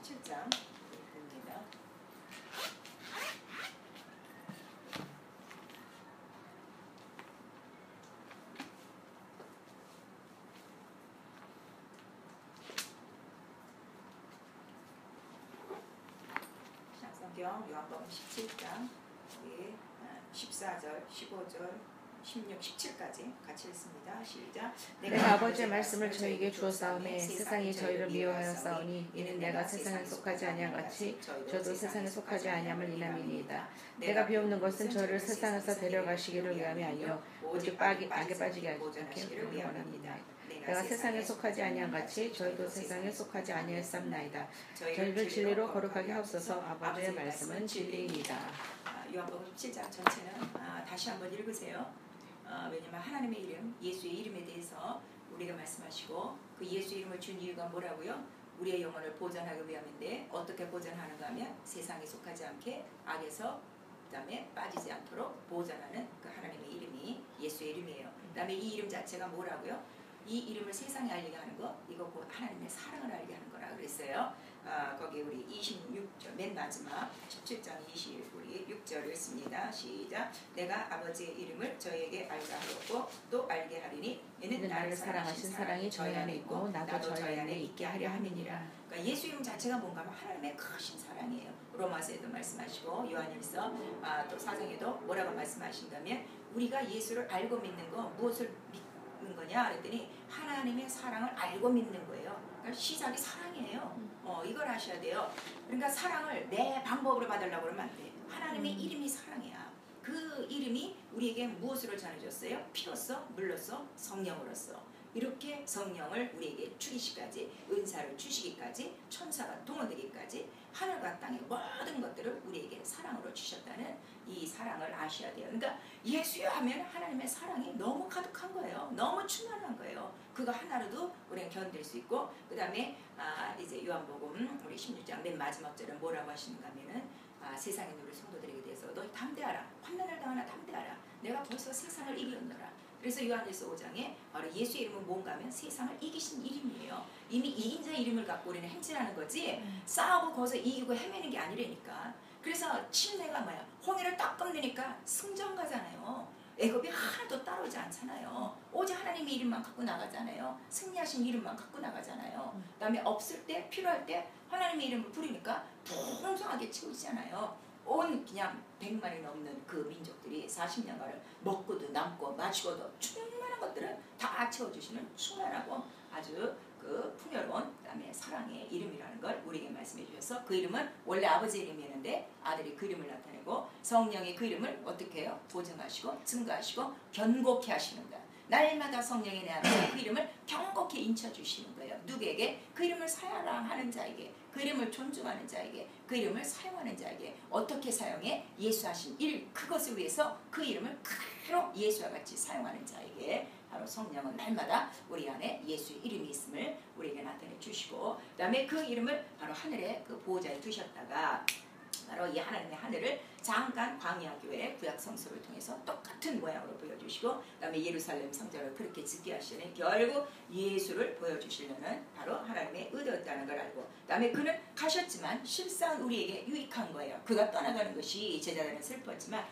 17장 봅니다. 성경 요한복음 17장 14절, 15절, 16, 17까지 같이 읽습니다. 시작. 내가 아버지의 말씀을 저희에게 주었사오매 세상이 저희를 미워하였사오니 이는 내가 세상에 속하지 아니함같이 저도 세상에 속하지 아니함을 인함이니이다. 내가 비옵는 것은 저를 세상에서 데려가시기를 위함이 아니요 오직 악에 빠지게 하지 않게 원합니다. 내가 세상에 속하지 아니함같이 저희도 세상에 속하지 아니하였사옵나이다. 저희를 진리로 거룩하게 하옵소서. 아버지의 말씀은 진리이다. 요한복음 17장 전체는 다시 한번 읽으세요. 왜냐하면 하나님의 이름, 예수의 이름에 대해서 우리가 말씀하시고 그 예수의 이름을 준 이유가 뭐라고요? 우리의 영혼을 보존하기 위함인데 어떻게 보존하는가 하면 세상에 속하지 않게 악에서 그 다음에 빠지지 않도록 보존하는 그 하나님의 이름이 예수의 이름이에요. 그 다음에 이 이름 자체가 뭐라고요? 이 이름을 세상에 알리게 하는 거, 이거 곧 하나님의 사랑을 알게 하는 거라 그랬어요. 거기 우리 26절 맨 마지막 17장 26절 읽습니다. 시작. 내가 아버지의 이름을 저희에게 알게 하였고 또 알게 하리니 이는 나를 사랑하신 사랑이 저희 안에 있고 나도 저희 안에 있게 하려 함이니라. 그러니까 예수 이름 자체가 뭔가 하면 하나님의 크신 사랑이에요. 로마서에도 말씀하시고 요한일서 또 사정에도 뭐라고 말씀하신다면 우리가 예수를 알고 믿는 거 무엇을 믿는 거냐 그랬더니 하나님의 사랑을 알고 믿는 거예요. 그러니까 시작이 사랑이에요. 이걸 아셔야 돼요. 그러니까 사랑을 내 방법으로 받으려고 그러면 안 돼. 하나님의 이름이 사랑이야. 그 이름이 우리에게 무엇으로 전해졌어요? 피로써, 물로써, 성령으로써. 이렇게 성령을 우리에게 주기시까지, 은사를 주시기까지, 천사가 동원되기까지 하늘과 땅의 모든 것들을 우리에게 사랑으로 주셨다는 이 사랑을 아셔야 돼요. 그러니까 예수여 하면 하나님의 사랑이 너무 가득한 거예요. 너무 충만한 거예요. 그거 하나로도 우리는 견딜 수 있고, 그 다음에 이제 요한복음 우리 16장 맨 마지막 절은 뭐라고 하시는가 하면은 세상에 누릴 성도들에게 대해서 너 담대하라. 환난을 당하나 담대하라. 내가 벌써 세상을 이겼노라. 그래서 요한일서 5장에 바로 예수의 이름은 뭔가 하면 세상을 이기신 이름이에요. 이미 이긴 자의 이름을 갖고 우리는 행진하는 거지 싸우고 거기서 이기고 헤매는 게 아니라니까. 그래서 침례가 뭐야? 홍해를 딱 건너니까 승전가잖아요. 애굽이 하나도 따라오지 않잖아요. 오직 하나님의 이름만 갖고 나가잖아요. 승리하신 이름만 갖고 나가잖아요. 그 다음에 없을 때 필요할 때 하나님의 이름을 부르니까 풍성하게 채우잖아요. 온 그냥 100만이 넘는 그 민족들이 40년간을 먹고도 남고 마시고도 충만한 것들을 다 채워주시는 충만하고 아주 그 풍요로운 그다음에 사랑의 이름이라는 걸 우리에게 말씀해 주셔서 그 이름은 원래 아버지 이름이었는데 아들이 그 이름을 나타내고 성령이 그 이름을 어떻게 해요? 보증하시고 증거하시고 견고케 하시는 거야. 날마다 성령이 내 안에 그 이름을 경고케 인쳐주시는 거예요. 누구에게? 그 이름을 사랑하는 자에게, 그 이름을 존중하는 자에게, 그 이름을 사용하는 자에게. 어떻게 사용해? 예수하신 일, 그것을 위해서 그 이름을 그대로 예수와 같이 사용하는 자에게 바로 성령은 날마다 우리 안에 예수의 이름이 있음을 우리에게 나타내 주시고, 그 다음에 그 이름을 바로 하늘에 그 보호자에 두셨다가 바로 이 하나님의 하늘을 잠깐 광야교회 구약 성소를 통해서 똑같은 모양으로 보여주시고, 그 다음에 예루살렘 성전을 그렇게 짓게 하시는 결국 예수를 보여주시려는 바로 하나님의 의도였다는 걸 알고, 그 다음에 그는 가셨지만 실상 우리에게 유익한 거예요. 그가 떠나가는 것이 제자들은 슬펐지만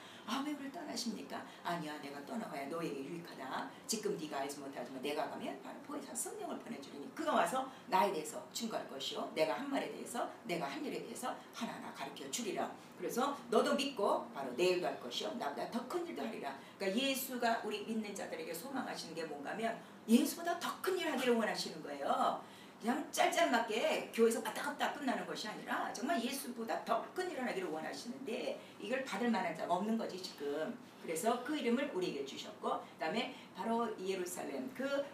왜 우리를 떠나십니까? 아니야, 내가 떠나가야 너에게 유익하다. 지금 네가 알지 못하지만 내가 가면 바로 보혜사 성령을 보내주리니 그가 와서 나에 대해서 증거할 것이요, 내가 한 말에 대해서, 내가 한 일에 대해서 하나하나 가르쳐 주리라. 그래서 너도 믿고 바로 내 일도 할 것이요, 나보다 더 큰 일도 하리라. 그러니까 예수가 우리 믿는 자들에게 소망하시는 게 뭔가 하면 예수보다 더 큰 일 하기를 원하시는 거예요. 그냥 짤짤맞게 교회에서 왔다 갔다 끝나는 것이 아니라 정말 예수보다 더 큰 일을 하기를 원하시는데 이걸 받을 만한 자가 없는 거지 지금. 그래서 그 이름을 우리에게 주셨고, 그 다음에 바로 예루살렘 그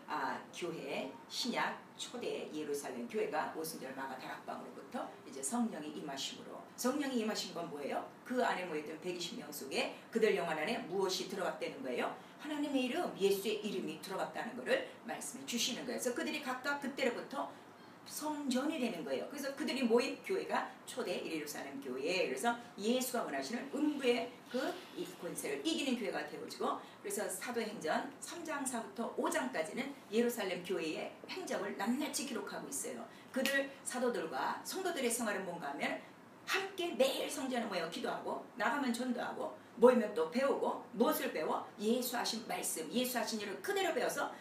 교회 신약 초대 예루살렘 교회가 오순절 마가 다락방으로부터 이제 성령이 임하심으로, 성령이 임하신 건 뭐예요? 그 안에 모였던 120명 속에 그들 영혼 안에 무엇이 들어갔다는 거예요? 하나님의 이름, 예수의 이름이 들어갔다는 것을 말씀해 주시는 거예요. 그래서 그들이 각각 그때로부터 성전이 되는 거예요. 그래서 그들이 모인 교회가 초대 예루살렘 교회. 그래서 예수가 원하시는 음부의 이 권세를 이기는 교회가 되어지고, 그래서 사도행전 3장사부터 5장까지는 예루살렘 교회의 행적을 낱낱이 기록하고 있어요. 그들 사도들과 성도들의 생활은 뭔가 하면 함께 매일 성전에 모여 기도하고, 나가면 전도하고, 모이면 또 배우고, 무엇을 배워? 예수 하신 말씀, 예수 하신 일을 그대로 배워서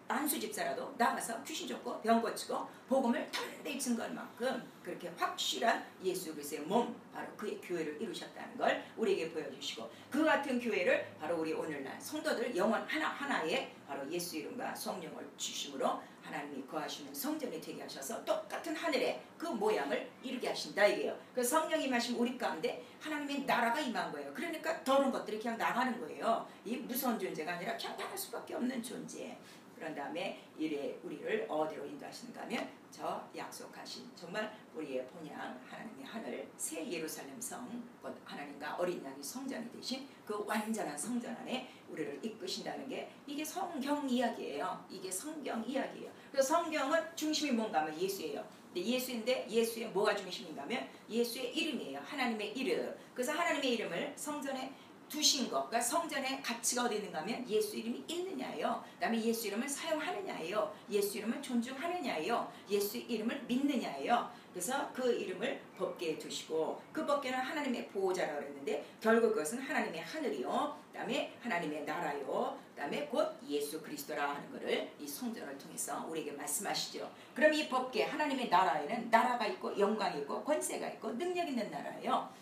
안수 집사라도 나가서 귀신 쫓고 병 고치고 복음을 담대히 증거할 만큼 그렇게 확실한 예수 그리스도의 몸, 바로 그의 교회를 이루셨다는 걸 우리에게 보여주시고, 그 같은 교회를 바로 우리 오늘날 성도들 영혼 하나하나에 바로 예수 이름과 성령을 주심으로 하나님이 거하시는 성전이 되게 하셔서 똑같은 하늘의 그 모양을 이루게 하신다 이게요. 그 성령이 임하신 우리 가운데 하나님의 나라가 임한 거예요. 그러니까 더러운 것들이 그냥 나가는 거예요. 이 무서운 존재가 아니라 그냥 나갈 수밖에 없는 존재. 그런 다음에 이래 우리를 어디로 인도하시는가 하면 저 약속하신 정말 우리의 본향 하나님의 하늘 새 예루살렘 성, 곧 하나님과 어린 양이 성전이 되신 그 완전한 성전 안에 우리를 이끄신다는 게 이게 성경 이야기예요. 이게 성경 이야기예요. 그래서 성경은 중심이 뭔가 하면 예수예요. 근데 예수인데 예수의 뭐가 중심인가 하면 예수의 이름이에요. 하나님의 이름. 그래서 하나님의 이름을 성전에 두신 것, 그러니까 성전의 가치가 어디 있는가 하면 예수 이름이 있느냐예요. 그 다음에 예수 이름을 사용하느냐예요. 예수 이름을 존중하느냐예요. 예수 이름을 믿느냐예요. 그래서 그 이름을 법궤에 두시고, 그 법궤는 하나님의 보호자라고 그랬는데 결국 그것은 하나님의 하늘이요, 그 다음에 하나님의 나라요, 그 다음에 곧 예수 그리스도라 하는 것을 이 성전을 통해서 우리에게 말씀하시죠. 그럼 이 법궤 하나님의 나라에는 나라가 있고 영광이 있고 권세가 있고 능력 있는 나라예요.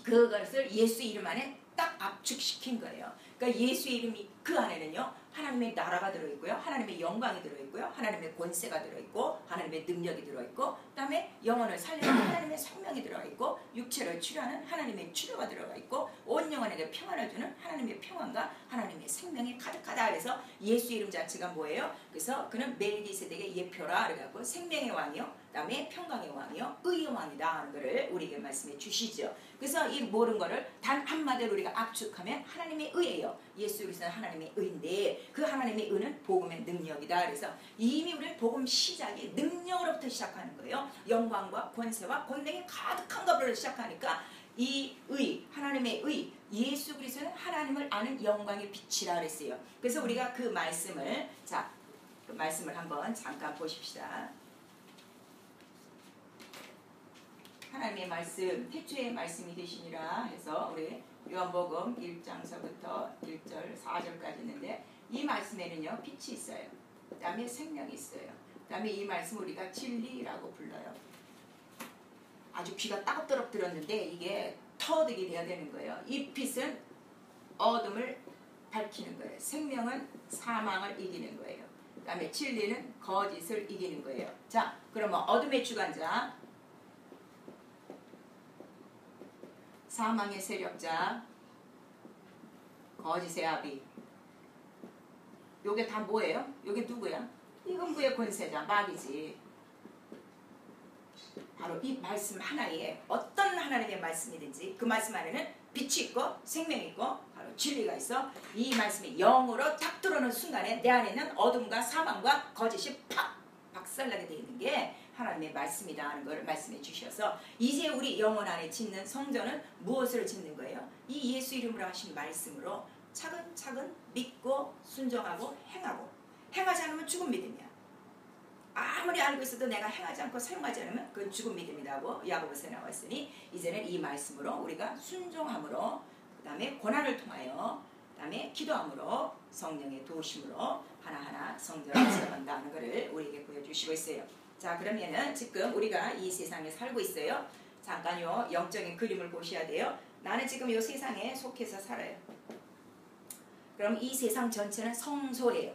그것을 예수 이름 안에 딱 압축시킨 거예요. 그러니까 예수 이름이 그 안에는요 하나님의 나라가 들어있고요, 하나님의 영광이 들어있고요, 하나님의 권세가 들어있고, 하나님의 능력이 들어있고, 그 다음에 영혼을 살리는 하나님의 생명이 들어있고, 육체를 치료하는 하나님의 치료가 들어가 있고, 온 영혼에게 평안을 주는 하나님의 평안과 하나님의 생명이 가득하다. 그래서 예수 이름 자체가 뭐예요? 그래서 그는 멜기세덱의 예표라 그래갖고 생명의 왕이요, 그 다음에 평강의 왕이요, 의의 왕이다 하는 것을 우리에게 말씀해 주시죠. 그래서 이 모든 것을 단 한마디로 우리가 압축하면 하나님의 의예요. 예수 그리스도는 하나님의 의인데 그 하나님의 의는 복음의 능력이다. 그래서 이미 우리는 복음 시작이 능력으로부터 시작하는 거예요. 영광과 권세와 권능이 가득한 것으로 시작하니까 이 의, 하나님의 의, 예수 그리스도는 하나님을 아는 영광의 빛이라 그랬어요. 그래서 우리가 그 말씀을, 자, 그 말씀을 한번 잠깐 보십시다. 하나님의 말씀, 태초의 말씀이 되시니라 해서 우리 요한복음 1장서부터 1절, 4절까지 있는데 이 말씀에는요 빛이 있어요. 그 다음에 생명이 있어요. 그 다음에 이 말씀 우리가 진리라고 불러요. 아주 귀가 따갑도록 들었는데 이게 터득이 돼야 되는 거예요. 이 빛은 어둠을 밝히는 거예요. 생명은 사망을 이기는 거예요. 그 다음에 진리는 거짓을 이기는 거예요. 자, 그러면 어둠의 주관자, 사망의 세력자, 거짓의 아비, 요게 다 뭐예요? 요게 누구야? 이금부의 권세자, 마귀지. 바로 이 말씀 하나에 어떤 하나님의 말씀이든지 그 말씀 안에는 빛이 있고 생명이 있고 바로 진리가 있어. 이 말씀이 영으로 탁 들어오는 순간에 내 안에는 어둠과 사망과 거짓이 팍 박살나게 되어 있는 게 하나님의 말씀이다 하는 걸 말씀해 주셔서 이제 우리 영혼 안에 짓는 성전은 무엇을 짓는 거예요? 이 예수 이름으로 하신 말씀으로 차근차근 믿고 순종하고 행하고, 행하지 않으면 죽은 믿음이야. 아무리 알고 있어도 내가 행하지 않고 사용하지 않으면 그건 죽은 믿음이라고 야고보서에 나왔으니 이제는 이 말씀으로 우리가 순종함으로, 그 다음에 고난을 통하여, 그 다음에 기도함으로, 성령의 도우심으로 하나하나 성전을 지어간다는 것을 우리에게 보여주시고 있어요. 자, 그러면은 지금 우리가 이 세상에 살고 있어요. 잠깐 요 영적인 그림을 보셔야 돼요. 나는 지금 이 세상에 속해서 살아요. 그럼 이 세상 전체는 성소예요.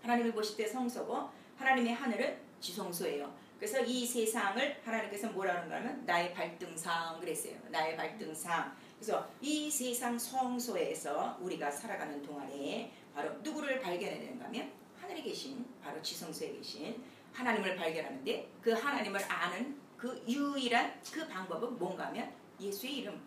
하나님이 보실 때 성소고 하나님의 하늘은 지성소예요. 그래서 이 세상을 하나님께서 뭐라 하는가 하면 나의 발등상 그랬어요. 나의 발등상. 그래서 이 세상 성소에서 우리가 살아가는 동안에 바로 누구를 발견해야 되는가 하면 하늘에 계신, 바로 지성소에 계신 하나님을 발견하는데, 그 하나님을 아는 그 유일한 그 방법은 뭔가 하면 예수의 이름.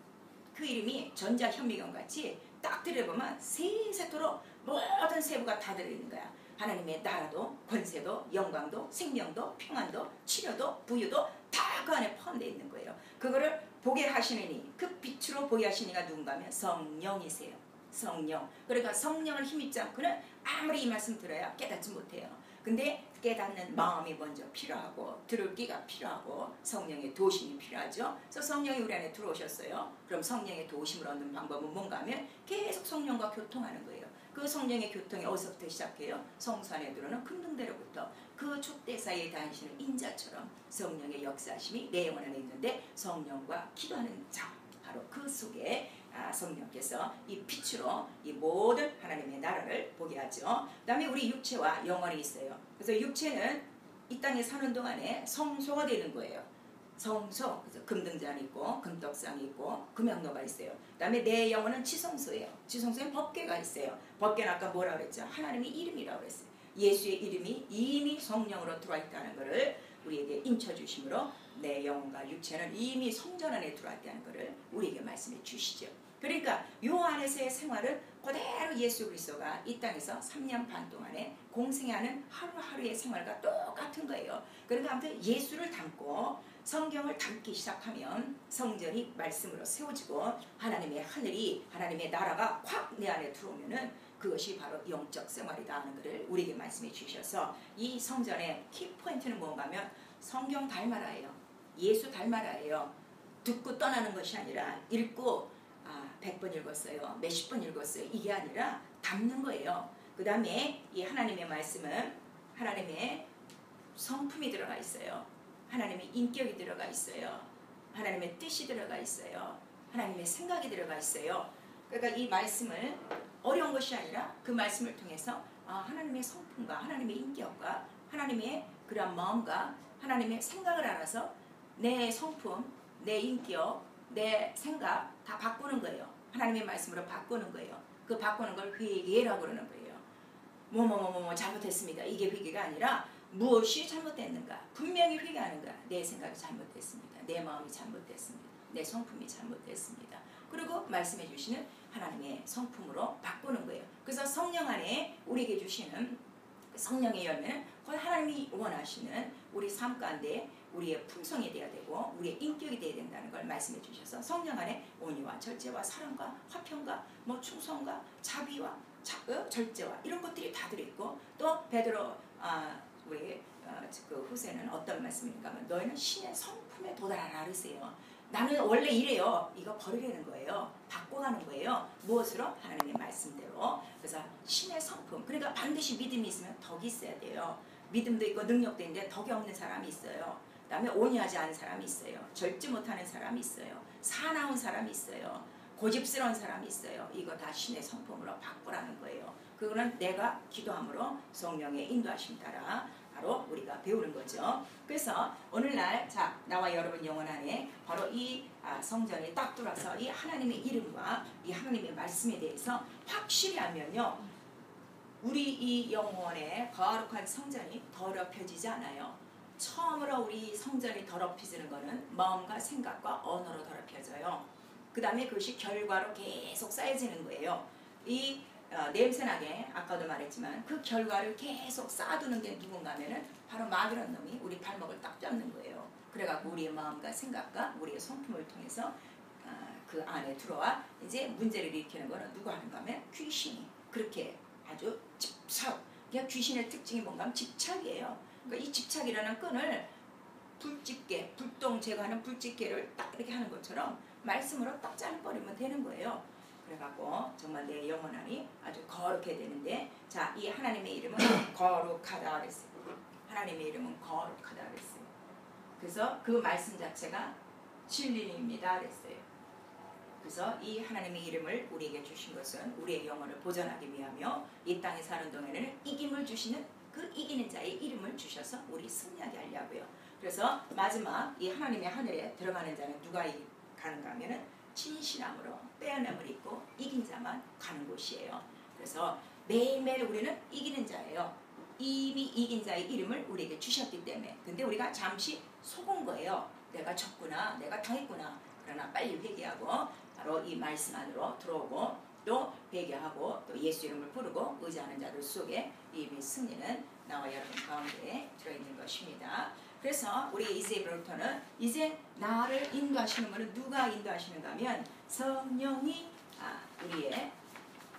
그 이름이 전자현미경 같이 딱 들여보면 세세토록 모든 세부가 다 들어있는 거야. 하나님의 나라도 권세도 영광도 생명도 평안도 치료도 부유도 다 그 안에 포함되어 있는 거예요. 그거를 보게 하시느니 그 빛으로 보게 하시니가 누군가 하면 성령이세요. 성령. 그러니까 성령을 힘입지 않고는 아무리 이 말씀 들어야 깨닫지 못해요. 근데 깨닫는 마음이 먼저 필요하고 들을 귀가 필요하고 성령의 도심이 필요하죠. 그래서 성령이 우리 안에 들어오셨어요. 그럼 성령의 도심을 얻는 방법은 뭔가 하면 계속 성령과 교통하는 거예요. 그 성령의 교통이 어디서부터 시작해요? 성소 안에 들어오는 금등대로부터 그 촛대 사이에 다니시는 인자처럼 성령의 역사심이 내 영혼 안에 있는데 성령과 기도하는 자 바로 그 속에 성령께서 이 빛으로 이 모든 하나님의 나라를 보게 하죠. 그 다음에 우리 육체와 영혼이 있어요. 그래서 육체는 이 땅에 사는 동안에 성소가 되는 거예요. 성소, 그래서 금등잔이 있고 금떡상이 있고 금양로가 있어요. 그 다음에 내 영혼은 지성소예요. 지성소에 법궤가 있어요. 법궤는 아까 뭐라고 그랬죠? 하나님의 이름이라고 그랬어요. 예수의 이름이 이미 성령으로 들어와 있다는 것을 우리에게 인쳐주심으로 내 영혼과 육체는 이미 성전 안에 들어와 있다는 것을 우리에게 말씀해 주시죠. 그러니까 요 안에서의 생활은 그대로 예수 그리스도가 이 땅에서 3년 반 동안에 공생하는 하루하루의 생활과 똑같은 거예요. 그러니까 아무튼 예수를 담고 성경을 담기 시작하면 성전이 말씀으로 세워지고 하나님의 하늘이 하나님의 나라가 확 내 안에 들어오면은 그것이 바로 영적 생활이다 하는 것을 우리에게 말씀해 주셔서 이 성전의 키포인트는 뭔가 하면 성경 닮아라예요. 예수 닮아라예요. 듣고 떠나는 것이 아니라 읽고 100번 읽었어요. 몇십 번 읽었어요. 이게 아니라 담는 거예요. 그 다음에 이 하나님의 말씀은 하나님의 성품이 들어가 있어요. 하나님의 인격이 들어가 있어요. 하나님의 뜻이 들어가 있어요. 하나님의 생각이 들어가 있어요. 그러니까 이 말씀을 어려운 것이 아니라 그 말씀을 통해서 하나님의 성품과 하나님의 인격과 하나님의 그런 마음과 하나님의 생각을 알아서 내 성품, 내 인격, 내 생각 다 바꾸는 거예요. 하나님의 말씀으로 바꾸는 거예요. 그 바꾸는 걸 회개라고 그러는 거예요. 뭐 잘못했습니다. 이게 회개가 아니라 무엇이 잘못됐는가? 분명히 회개하는 거야. 내 생각이 잘못됐습니다. 내 마음이 잘못됐습니다. 내 성품이 잘못됐습니다. 그리고 말씀해 주시는 하나님의 성품으로 바꾸는 거예요. 그래서 성령 안에 우리에게 주시는 성령의 열매는 하나님이 원하시는 우리 삶 가운데 우리의 품성이 되어야 되고 우리의 인격이 되어야 된다는 걸 말씀해 주셔서 성령 안에 온유와 절제와 사랑과 화평과 충성과 자비와 절제와 이런 것들이 다 들어있고 또 베드로 우리 그 후세는 어떤 말씀입니까? 너희는 신의 성품에 도달하라 그러세요. 나는 원래 이래요. 이거 버리려는 거예요. 바꿔가는 거예요. 무엇으로? 하나님의 말씀대로. 그래서 신의 성품. 그러니까 반드시 믿음이 있으면 덕이 있어야 돼요. 믿음도 있고 능력도 있는데 덕이 없는 사람이 있어요. 그 다음에 온유하지 않은 사람이 있어요. 절제 못하는 사람이 있어요. 사나운 사람이 있어요. 고집스러운 사람이 있어요. 이거 다 신의 성품으로 바꾸라는 거예요. 그거는 내가 기도함으로 성령의 인도하심 따라 바로 우리가 배우는 거죠. 그래서 오늘날 나와 여러분 영혼 안에 바로 이 성전이 딱 들어와서 이 하나님의 이름과 이 하나님의 말씀에 대해서 확실히 알면요. 우리 이 영혼의 거룩한 성전이 더럽혀지지 않아요. 처음으로 우리 성전이 더럽혀지는 것은 마음과 생각과 언어로 더럽혀져요. 그 다음에 그것이 결과로 계속 쌓여지는 거예요. 이 냄새나게 아까도 말했지만 그 결과를 계속 쌓아두는 게 누군가 하면은 바로 마귀라는 놈이 우리 발목을 딱 잡는 거예요. 그래갖고 우리의 마음과 생각과 우리의 성품을 통해서 그 안에 들어와 이제 문제를 일으키는 거는 누가 하는가 하면 귀신이 그렇게 아주 집착. 그냥 귀신의 특징이 뭔가 하면 집착이에요. 그러니까 이 집착이라는 끈을 불집게, 불똥 제거하는 불집게를 딱 이렇게 하는 것처럼 말씀으로 딱 잘라버리면 되는 거예요. 그래갖고 정말 내 영혼 안이 아주 거룩해야 되는데 이 하나님의 이름은 거룩하다 그랬어요. 하나님의 이름은 거룩하다 그랬어요. 그래서 그 말씀 자체가 진리입니다 그랬어요. 그래서 이 하나님의 이름을 우리에게 주신 것은 우리의 영혼을 보존하기 위하며 이 땅에 사는 동안에는 이김을 주시는 그 이기는 자의 이름을 주셔서 우리 승리하게 하려고요. 그래서 마지막 이 하나님의 하늘에 들어가는 자는 누가 가는가 하면은 진실함으로 빼어남을 입고 이긴 자만 가는 곳이에요. 그래서 매일매일 우리는 이기는 자예요. 이미 이긴 자의 이름을 우리에게 주셨기 때문에. 근데 우리가 잠시 속은 거예요. 내가 졌구나, 내가 당했구나. 그러나 빨리 회개하고 바로 이 말씀 안으로 들어오고 또 회개하고 또 예수 이름을 부르고 의지하는 자들 속에 이미 승리는 나와 여러분 가운데 들어있는 것입니다. 그래서 우리 이제부터는 이제 나를 인도하시는 분은 누가 인도하시는가 하면 성령이 우리의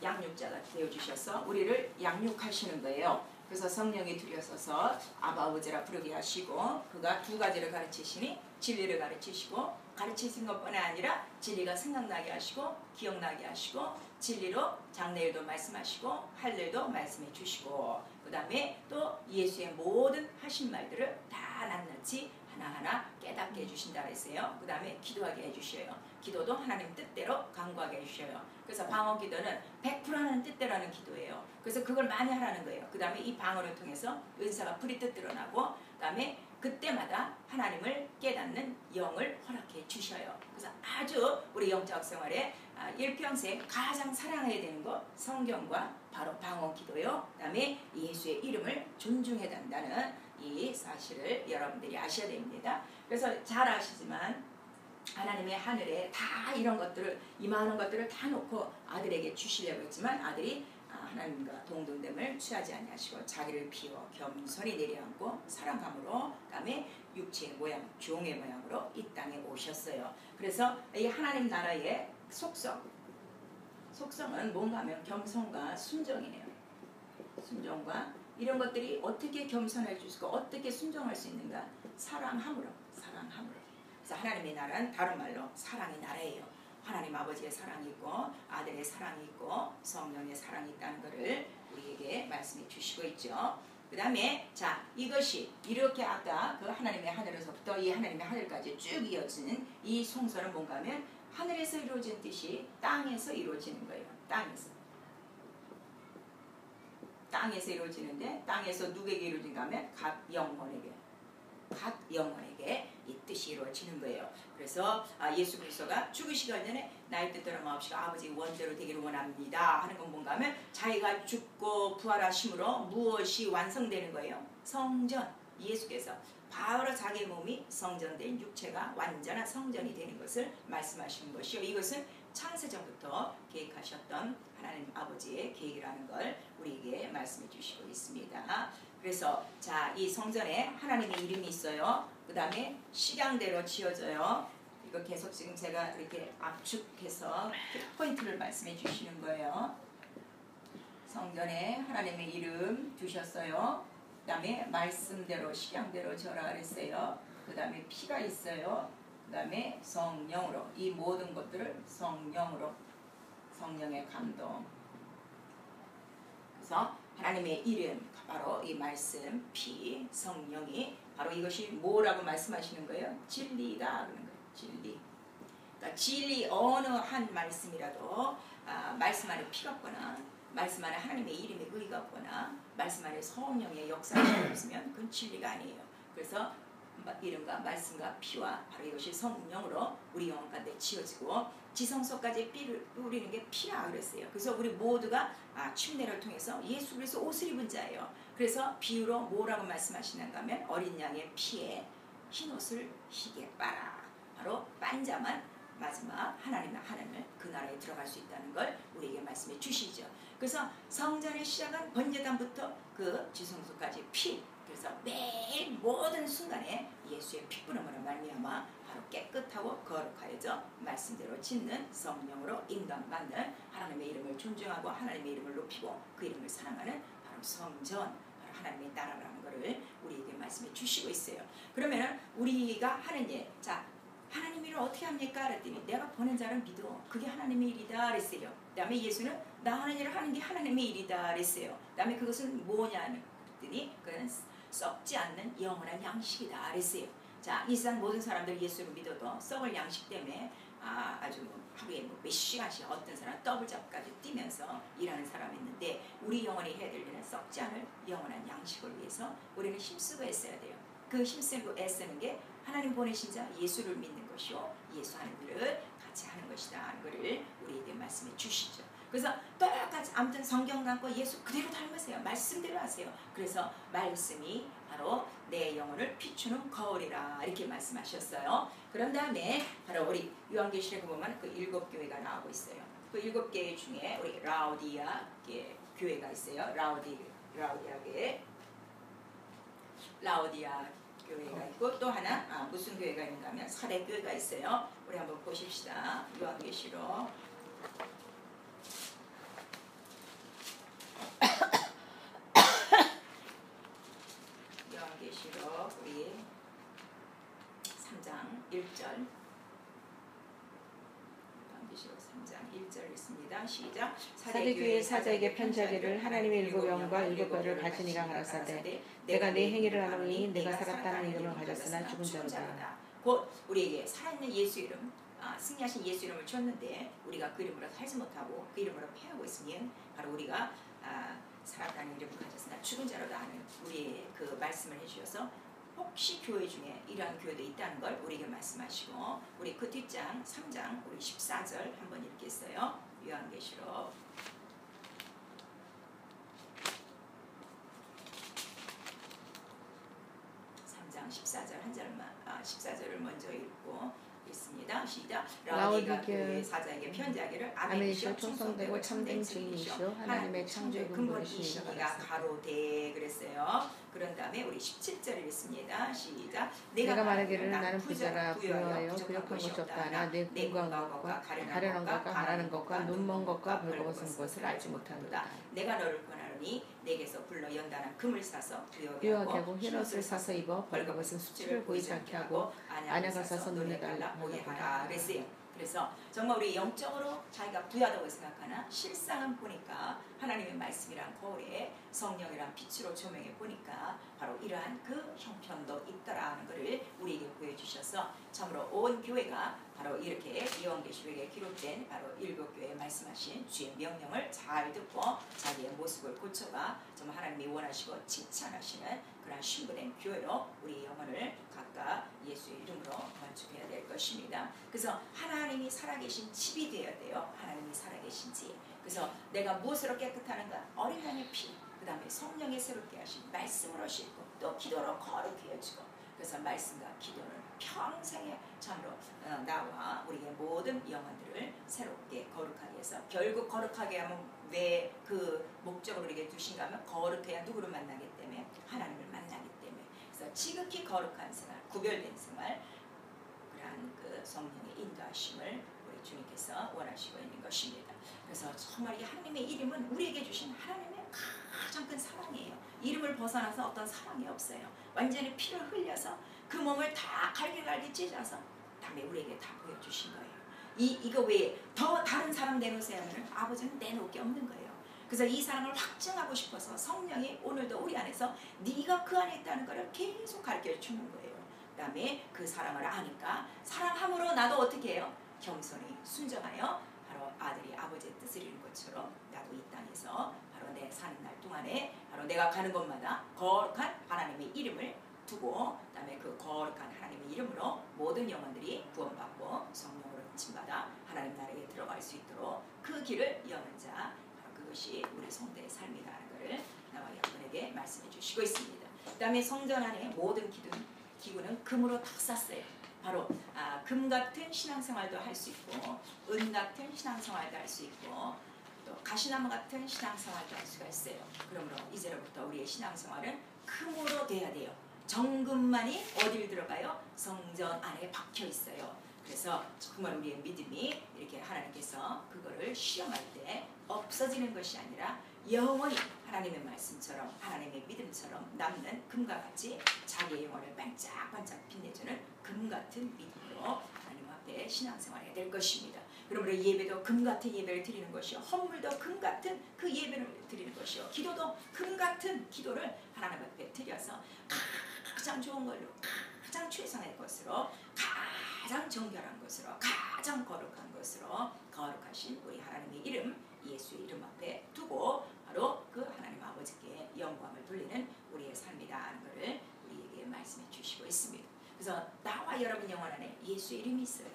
양육자가 되어주셔서 우리를 양육하시는 거예요. 그래서 성령이 들여서서 아바 아버지라 부르게 하시고 그가 두 가지를 가르치시니 진리를 가르치시고 가르치신 것뿐 아니라 진리가 생각나게 하시고 기억나게 하시고 진리로 장래일도 말씀하시고 할 일도 말씀해 주시고 그 다음에 또 예수의 모든 하신 말들을 다 낱낱이 하나하나 깨닫게 해주신다 했어요. 그 다음에 기도하게 해주셔요. 기도도 하나님 뜻대로 간구하게 해주셔요. 그래서 방언 기도는 100% 하는 뜻대로 하는 기도예요. 그래서 그걸 많이 하라는 거예요. 그 다음에 이 방언을 통해서 은사가 뿌리뜻 드러나고 그 다음에 그때마다 하나님을 깨닫는 영을 허락해 주셔요. 그래서 아주 우리 영적 생활에 일평생 가장 사랑해야 되는 것 성경과 바로 방언 기도요. 그 다음에 예수의 이름을 존중해야 된다는 이 사실을 여러분들이 아셔야 됩니다. 그래서 잘 아시지만 하나님의 하늘에 다 이런 것들을 이 많은 것들을 다 놓고 아들에게 주시려고 했지만 아들이 하나님과 동등됨을 취하지 아니하시고 자기를 비워 겸손히 내려앉고 사랑함으로 그다음에 육체의 모양 종의 모양으로 이 땅에 오셨어요. 그래서 이 하나님 나라의 속성은 뭔가 하면 겸손과 순종이에요. 순종과 이런 것들이 어떻게 겸손할 수 있을까 어떻게 순종할 수 있는가 사랑함으로 그래서 하나님의 나라는 다른 말로 사랑의 나라예요. 하나님 아버지의 사랑이 있고 아들의 사랑이 있고 성령의 사랑이 있다는 것을 우리에게 말씀해 주시고 있죠. 그 다음에 자 이것이 이렇게 아까 그 하나님의 하늘에서부터 이 하나님의 하늘까지 쭉 이어지는 이 성서는 뭔가 하면 하늘에서 이루어진 뜻이 땅에서 이루어지는 거예요. 땅에서 이루어지는데 땅에서 누구에게 이루어진가 하면 각 영혼에게 이 뜻이 이루어지는 거예요. 그래서 예수 그리스도가 죽으시기 전에 나의 뜻대로 마옵시고 아버지 원대로 되기를 원합니다 하는 건 뭔가 하면 자기가 죽고 부활하심으로 무엇이 완성되는 거예요? 성전. 예수께서 바로 자기 몸이 성전된 육체가 완전한 성전이 되는 것을 말씀하시는 것이요. 이것은 창세전부터 계획하셨던 하나님 아버지의 계획이라는 걸 우리에게 말씀해 주시고 있습니다. 그래서 자, 이 성전에 하나님의 이름이 있어요. 그 다음에 식양대로 지어져요. 이거 계속 지금 제가 이렇게 압축해서 포인트를 말씀해 주시는 거예요. 성전에 하나님의 이름 두셨어요. 그 다음에 말씀대로 식양대로 지어라 그랬어요. 그 다음에 피가 있어요. 그 다음에 성령으로 이 모든 것들을 성령으로 성령의 감동 그래서 하나님의 이름 바로 이 말씀, 피, 성령이 바로 이것이 뭐라고 말씀하시는 거예요? 진리다 그러는 거예요. 진리. 그러니까 진리 어느 한 말씀이라도 말씀 안에 피가 없거나 말씀 안에 하나님의 이름의 의가 없거나 말씀 안에 성령의 역사가 없으면 그건 진리가 아니에요. 그래서 이름과 말씀과 피와 바로 이것이 성령으로 우리 영혼 가운데 지어지고 지성소까지 피를 뿌리는 게 피라 그랬어요. 그래서 우리 모두가 침례를 통해서 예수 그리스도 옷을 입은 자예요. 그래서 비유로 뭐라고 말씀하시는가 하면 어린 양의 피에 흰옷을 희게 빨아 바로 빤 자만 마지막 하나님의 하나님을 그 나라에 들어갈 수 있다는 걸 우리에게 말씀해 주시죠. 그래서 성전의 시작은 번제단부터 그 지성소까지 피 그래서 매일 모든 순간에 예수의 피부름으로 말미암아 바로 깨끗하고 거룩하여져 말씀대로 짓는 성령으로 인도받는 하나님의 이름을 존중하고 하나님의 이름을 높이고 그 이름을 사랑하는 바로 성전 바로 하나님의 나라라는 것을 우리에게 말씀해 주시고 있어요. 그러면 우리가 하는 일 자 하나님 일을 어떻게 합니까? 그랬더니 내가 보낸 자를 믿어 그게 하나님의 일이다 그랬어요. 그 다음에 예수는 나 하는 일을 하는 게 하나님의 일이다 그랬어요. 그 다음에 그것은 뭐냐 그랬더니 그는 썩지 않는 영원한 양식이다 그랬어요. 자, 이 세상 모든 사람들 예수를 믿어도 썩을 양식 때문에 아주 하루에 몇 시간씩 어떤 사람 더블잡까지 뛰면서 일하는 사람이 있는데 우리 영혼이 해야 될 일은 썩지 않을 영원한 양식을 위해서 우리는 힘쓰고 애써야 돼요. 그 힘쓰고 애쓰는 게 하나님 보내신 자 예수를 믿는 것이요 예수 하는 일을 같이 하는 것이다 하는 것을 우리에게 말씀해 주시죠. 그래서 똑같이 아무튼 성경 갖고 예수 그대로 닮으세요. 말씀대로 하세요. 그래서 말씀이 바로 내 영혼을 비추는 거울이라 이렇게 말씀하셨어요. 그런 다음에 바로 우리 요한계시록에 보면 그 7 교회가 나오고 있어요. 그 7개 중에 우리 라오디아 교회가 있어요. 라오디아 교회가 있고 또 하나 무슨 교회가 있는가 하면 사대 교회가 있어요. 우리 한번 보십시다. 요한계시록 우리 3장 1절 요한계시록 3장 1절 있습니다. 시작. 사대교회 사자에게 편지하기를 하나님의 7 영과 7 별을 가진 이가 가라사대 내가 내 행위를 아노니 내가 살았다는 이름을 가졌으나 죽은 자로다. 곧 우리에게 살아있는 예수 이름 승리하신 예수 이름을 줬는데 우리가 그 이름으로 살지 못하고 그 이름으로 패하고 있으면 바로 우리가 살았다는 이름을 가졌으나 죽은 자로다 하는 우리의 그 말씀을 해주셔서 혹시 교회 중에 이러한 교회도 있다는 걸 우리에게 말씀하시고 우리 그 뒷장 3장 우리 14절 한번 읽겠어요. 요한계시록 3장 14절 한 절만 14절을 먼저 읽고 있습니다. 시작. 라오디가 교회 사자에게 편지하기를 아멘이시오 충성되고 참된 증인이시오 하나님의 창조의 근본이신 이가 가로되 그랬어요. 그런 다음에 우리 17절을 읽습니다. 시작. 내가 말하기를 나는 부자라 부여하여 부족한 것이 없다나 내 궁금한 것과 가련한 것과 바라는 것과 눈먼 것과 벌거벗은 것을 알지 못하노라. 내가 너를 권하노니 내게서 불러 연단한 금을 사서 부여하고 흰옷을 사서 입어 벌거벗은 수치를 보이지 않게 하고 안약을 사서 눈에 달라 보게 하라 그랬어요. 그래서 정말 우리 영적으로 자기가 부여하다고 생각하나 실상은 보니까 하나님의 말씀이란 거울에 성령이란 빛으로 조명해 보니까 바로 이러한 그 형편도 있더라 하는 것을 우리에게 보여주셔서 참으로 온 교회가 바로 이렇게 요한계시록에 기록된 바로 7교회에 말씀하신 주의 명령을 잘 듣고 자기의 모습을 고쳐가 정말 하나님이 원하시고 칭찬하시는 그런 신부된 교회로 우리 영혼을 각각 예수의 이름으로 건축해야 될 것입니다. 그래서 하나님이 살아계신 집이 되어야 돼요. 하나님이 살아계신 집. 그래서 내가 무엇으로 깨끗하는가? 어린 양의 피, 그 다음에 성령의 새롭게 하신 말씀으로 씻고 또 기도로 거룩히 해주고 그래서 말씀과 기도는 평생에 참으로 나와 우리의 모든 영혼들을 새롭게 거룩하게 해서 결국 거룩하게 하면 왜 그 목적을 우리에게 두신가 하면 거룩해야 누구를 만나기 때문에 하나님을 만나기 때문에 그래서 지극히 거룩한 생활, 구별된 생활 그러한 그 성령의 인도하심을 우리 주님께서 원하시고 있는 것입니다. 그래서 정말 이 하나님의 이름은 우리에게 주신 하나님의 가장 큰 사랑이에요. 이름을 벗어나서 어떤 사랑이 없어요. 완전히 피를 흘려서 그 몸을 다 갈기갈기 찢어서 다음에 우리에게 다 보여주신 거예요. 이거 외에 더 다른 사랑 내놓으세요 하면 아버지는 내놓을 게 없는 거예요. 그래서 이 사랑을 확증하고 싶어서 성령이 오늘도 우리 안에서 네가 그 안에 있다는 것을 계속 가르쳐 주는 거예요. 그 다음에 그 사랑을 아니까 사랑함으로 나도 어떻게 해요? 겸손히 순종하여 바로 아들이 아버지의 뜻을 이룬 것처럼 나도 이 땅에서 바로 내 사는 날 동안에 바로 내가 가는 곳마다 거룩한 하나님의 이름을 두고 그다음에 그 거룩한 하나님의 이름으로 모든 영혼들이 구원받고 성령으로 칭받아 하나님 나라에 들어갈 수 있도록 그 길을 여는 자 바로 그것이 우리 성도의 삶이라는 것을 나와 여러분에게 말씀해 주시고 있습니다. 그다음에 성전 안에 모든 기구는 금으로 다 쌌어요. 바로 금 같은 신앙생활도 할 수 있고 은 같은 신앙생활도 할 수 있고 또 가시나무 같은 신앙생활도 할 수가 있어요. 그러므로 이제로부터 우리의 신앙생활은 금으로 돼야 돼요. 정금만이 어디를 들어가요? 성전 안에 박혀 있어요. 그래서 정말 우리의 믿음이 이렇게 하나님께서 그거를 시험할 때 없어지는 것이 아니라 영원히 하나님의 말씀처럼 하나님의 믿음처럼 남는 금과 같이 자기의 영혼을 반짝반짝 빛내주는 금 같은 믿음으로 하나님 앞에 신앙생활해야 될 것입니다. 그러므로 예배도 금 같은 예배를 드리는 것이요 헌물도 금 같은 그 예배를 드리는 것이요 기도도 금 같은 기도를 하나님 앞에 드려서 가장 좋은 걸로 가장 최선의 것으로 가장 정결한 것으로 가장 거룩한 것으로 거룩하신 우리 하나님의 이름 예수의 이름 앞에 두고 바로 그 하나님 아버지께 영광을 돌리는 우리의 삶이다 하는 것을 우리에게 말씀해 주시고 있습니다. 그래서 나와 여러분 영혼 안에 예수의 이름이 있어요.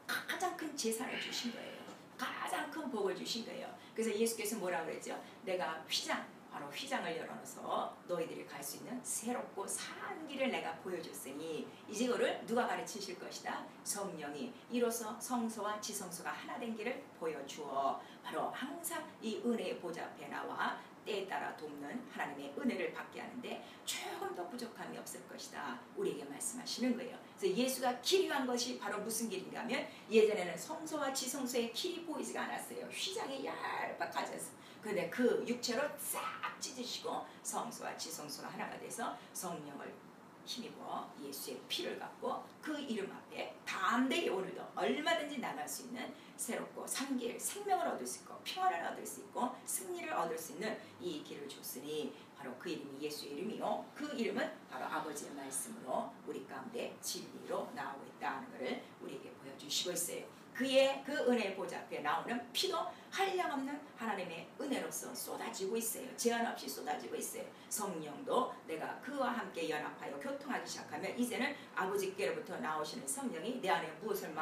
가장 큰 재산을 주신 거예요. 가장 큰 복을 주신 거예요. 그래서 예수께서 뭐라고 그랬죠? 내가 휘장 바로 휘장을 열어놓아서 너희들이 갈 수 있는 새롭고 산 길을 내가 보여줬으니 이제 그를 누가 가르치실 것이다. 성령이 이로써 성소와 지성소가 하나 된 길을 보여주어 바로 항상 이 은혜의 보좌 앞에 나와 때에 따라 돕는 하나님의 은혜를 받게 하는데 조금 더 부족함이 없을 것이다. 우리에게 말씀하시는 거예요. 그래서 예수가 길이 한 것이 바로 무슨 길인가 하면 예전에는 성소와 지성소의 길이 보이지가 않았어요. 휘장이 얄팍하져서. 그런데 그 육체로 싹 찢으시고 성소와 지성소가 하나가 돼서 성령을 힘입어 예수의 피를 갖고 그 이름 앞에 담대히 오늘도 얼마든지 나갈 수 있는 새롭고 산 길, 생명을 얻을 수 있고 평안을 얻을 수 있고 승리를 얻을 수 있는 이 길을 줬으니 바로 그 이름이 예수의 이름이요. 그 이름은 바로 아버지의 말씀으로 우리 가운데 진리로 나오고 있다는 것을 우리에게 보여주시고 있어요. 그의 그 은혜의 보좌 앞에 나오는 피도 한량없는 하나님의 은혜로서 쏟아지고 있어요. 제한 없이 쏟아지고 있어요. 성령도 내가 그와 함께 연합하여 교통하기 시작하면 이제는 아버지께로부터 나오시는 성령이 내 안에 무엇을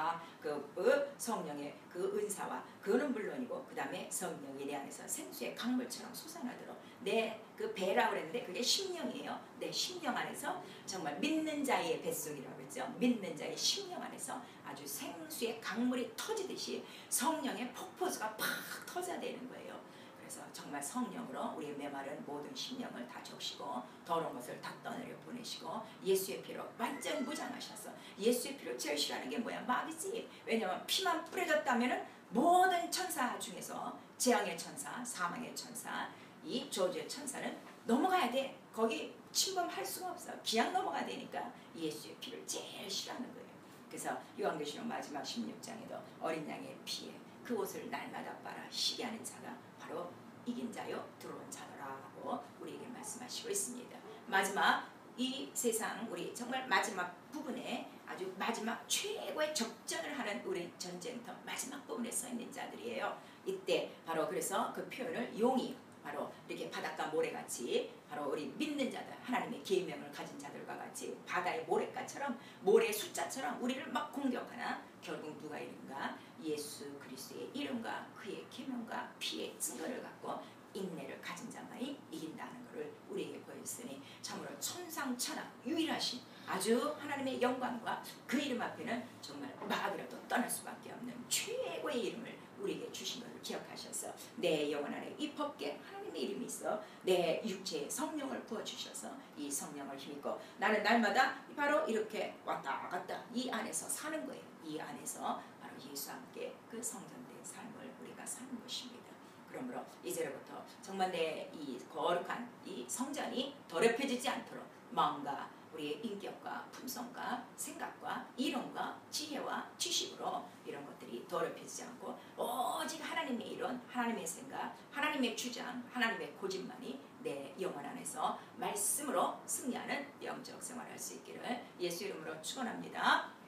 그 성령의 그 은사와 그는 물론이고 그 다음에 성령이 내 안에서 생수의 강물처럼 솟아나도록 내 그 배라고 그랬는데 그게 심령이에요. 내 심령 안에서 정말 믿는 자의 뱃속이라고 그랬죠. 믿는 자의 심령 안에서 아주 생수의 강물이 터지듯이 성령의 폭포수가 팍 터져야 되는 거예요. 그래서 정말 성령으로 우리의 메마른 모든 심령을 다 적시고 더러운 것을 다 떠내려 보내시고 예수의 피로 완전 무장하셔서 예수의 피로 제일 싫어하는 게 뭐야? 마귀지. 왜냐하면 피만 뿌려졌다면 모든 천사 중에서 재앙의 천사, 사망의 천사, 이 저주의 천사는 넘어가야 돼. 거기 침범할 수가 없어. 그냥 넘어가야 되니까 예수의 피를 제일 싫어하는 거예요. 그래서 요한계시록 마지막 16장에도 어린 양의 피에 그 옷을 날마다 빨아 시게 하는 자가 바로 이긴 자요 들어온 자더라고 우리에게 말씀하시고 있습니다. 마지막 이 세상 우리 정말 마지막 부분에 아주 마지막 최고의 적전을 하는 우리 전쟁터 마지막 부분에 서 있는 자들이에요. 이때 바로 그래서 그 표현을 용이 바로 이렇게 바닷가 모래같이 바로 우리 믿는 자들 하나님의 계명을 가진 자들과 같이 바다의 모래가처럼 모래 숫자처럼 우리를 막 공격하나 결국 누가 이른가? 예수 그리스도의 이름과 그의 계명과 피의 증거를 갖고 인내를 가진 자만이 이긴다는 것을 우리에게 보였으니 참으로 천상천하 유일하신 아주 하나님의 영광과 그 이름 앞에는 정말 마귀라도 떠날 수밖에 없는 최고의 이름을 우리에게 주신 것을 기억하셔서 내 영혼 안에 이 법계 하나님의 이름이 있어 내 육체에 성령을 부어주셔서 이 성령을 힘입고 나는 날마다 바로 이렇게 왔다 갔다 이 안에서 사는 거예요. 이 안에서 바로 예수와 함께 그 성전된 삶을 우리가 사는 것입니다. 그러므로 이제로부터 정말 내 이 거룩한 이 성전이 더럽혀지지 않도록 마음과 우리의 인격과 품성과 생각과 이론과 지혜와 지식으로 이런 것들이 더럽혀지지 않고 오직 하나님의 이론, 하나님의 생각, 하나님의 주장, 하나님의 고집만이 내 영혼 안에서 말씀으로 승리하는 영적 생활을 할 수 있기를 예수 이름으로 축원합니다.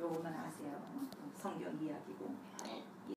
요것만 아세요. 성경 이야기고